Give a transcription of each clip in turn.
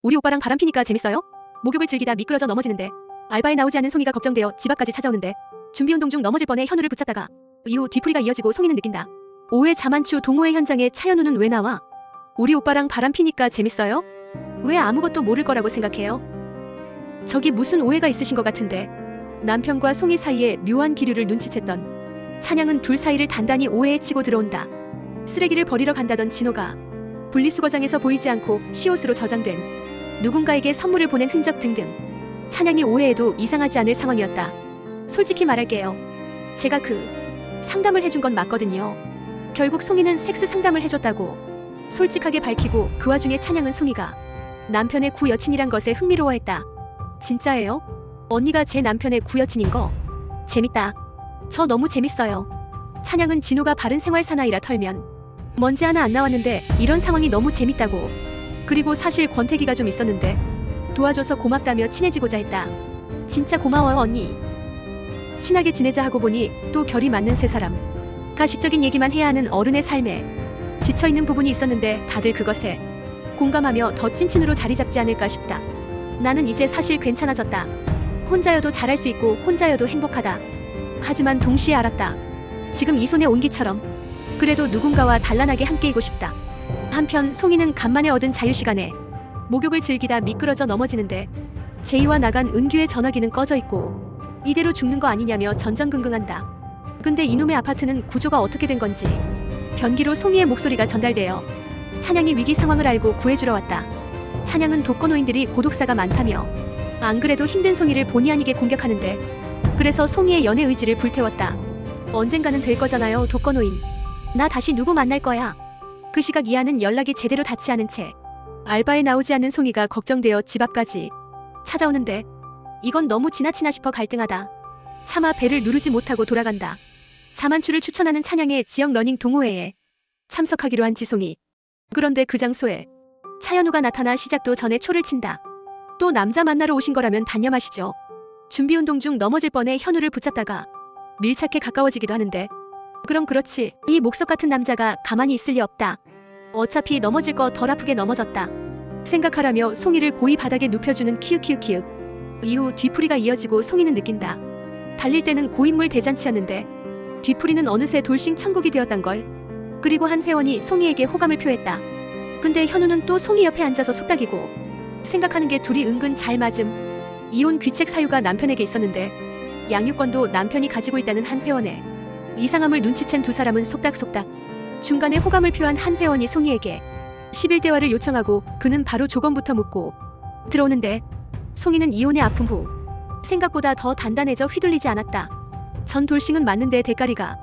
우리 오빠랑 바람피니까 재밌어요? 목욕을 즐기다 미끄러져 넘어지는데 알바에 나오지 않은 송이가 걱정되어 집 앞까지 찾아오는데 준비운동 중 넘어질 뻔해 현우를 붙잡다가 이후 뒤풀이가 이어지고 송이는 느낀다. 5회 자만추 동호회 현장에 차현우는 왜 나와? 우리 오빠랑 바람피니까 재밌어요? 왜 아무것도 모를 거라고 생각해요? 저기 무슨 오해가 있으신 것 같은데. 남편과 송이 사이에 묘한 기류를 눈치챘던 찬양은 둘 사이를 단단히 오해에 치고 들어온다. 쓰레기를 버리러 간다던 진호가 분리수거장에서 보이지 않고 시옷으로 저장된 누군가에게 선물을 보낸 흔적 등등 찬양이 오해해도 이상하지 않을 상황이었다. 솔직히 말할게요. 제가 상담을 해준 건 맞거든요. 결국 송이는 섹스 상담을 해줬다고 솔직하게 밝히고 그 와중에 찬양은 송이가 남편의 구여친이란 것에 흥미로워했다. 진짜예요? 언니가 제 남편의 구여친인 거? 재밌다. 저 너무 재밌어요. 찬양은 진호가 바른 생활 사나이라 털면 먼지 하나 안 나왔는데 이런 상황이 너무 재밌다고. 그리고 사실 권태기가 좀 있었는데 도와줘서 고맙다며 친해지고자 했다. 진짜 고마워요 언니. 친하게 지내자 하고 보니 또 결이 맞는 세 사람. 가식적인 얘기만 해야 하는 어른의 삶에 지쳐있는 부분이 있었는데 다들 그것에 공감하며 더 찐친으로 자리 잡지 않을까 싶다. 나는 이제 사실 괜찮아졌다. 혼자여도 잘할 수 있고 혼자여도 행복하다. 하지만 동시에 알았다. 지금 이 손의 온기처럼 그래도 누군가와 단란하게 함께이고 싶다. 한편 송이는 간만에 얻은 자유시간에 목욕을 즐기다 미끄러져 넘어지는데 제이와 나간 은규의 전화기는 꺼져 있고 이대로 죽는 거 아니냐며 전전긍긍한다. 근데 이놈의 아파트는 구조가 어떻게 된 건지 변기로 송이의 목소리가 전달되어 찬양이 위기 상황을 알고 구해주러 왔다. 찬양은 독거노인들이 고독사가 많다며 안 그래도 힘든 송이를 본의 아니게 공격하는데 그래서 송이의 연애 의지를 불태웠다. 언젠가는 될 거잖아요 독거노인. 나 다시 누구 만날 거야. 그 시각 이하는 연락이 제대로 닿지 않은 채 알바에 나오지 않는 송이가 걱정되어 집 앞까지 찾아오는데 이건 너무 지나치나 싶어 갈등하다. 차마 배를 누르지 못하고 돌아간다. 자만추를 추천하는 찬양의 지역 러닝 동호회에 참석하기로 한 지송이. 그런데 그 장소에 차현우가 나타나 시작도 전에 초를 친다. 또 남자 만나러 오신 거라면 단념하시죠. 준비운동 중 넘어질 뻔해 현우를 붙잡다가 밀착해 가까워지기도 하는데 그럼 그렇지 이 목석 같은 남자가 가만히 있을 리 없다. 어차피 넘어질 거 덜 아프게 넘어졌다 생각하라며 송이를 고이 바닥에 눕혀주는 키읔키읔키읔. 이후 뒤풀이가 이어지고 송이는 느낀다. 달릴 때는 고인물 대잔치였는데 뒤풀이는 어느새 돌싱 천국이 되었단걸. 그리고 한 회원이 송이에게 호감을 표했다. 근데 현우는 또 송이 옆에 앉아서 속닥이고 생각하는 게 둘이 은근 잘 맞음. 이혼 귀책 사유가 남편에게 있었는데 양육권도 남편이 가지고 있다는 한 회원의 이상함을 눈치챈 두 사람은 속닥속닥. 중간에 호감을 표한 한 회원이 송이에게 10일 대화를 요청하고 그는 바로 조건부터 묻고 들어오는데 송이는 이혼의 아픔 후 생각보다 더 단단해져 휘둘리지 않았다. 전 돌싱은 맞는데 대가리가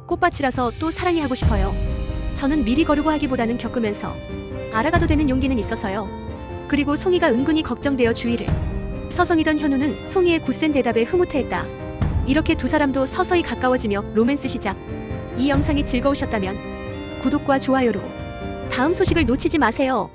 꽃밭이라서 또 사랑이 하고 싶어요. 저는 미리 거르고 하기보다는 겪으면서 알아가도 되는 용기는 있어서요. 그리고 송이가 은근히 걱정되어 주의를 서성이던 현우는 송이의 굳센 대답에 흐뭇해했다. 이렇게 두 사람도 서서히 가까워지며 로맨스 시작. 이 영상이 즐거우셨다면 구독과 좋아요로 다음 소식을 놓치지 마세요.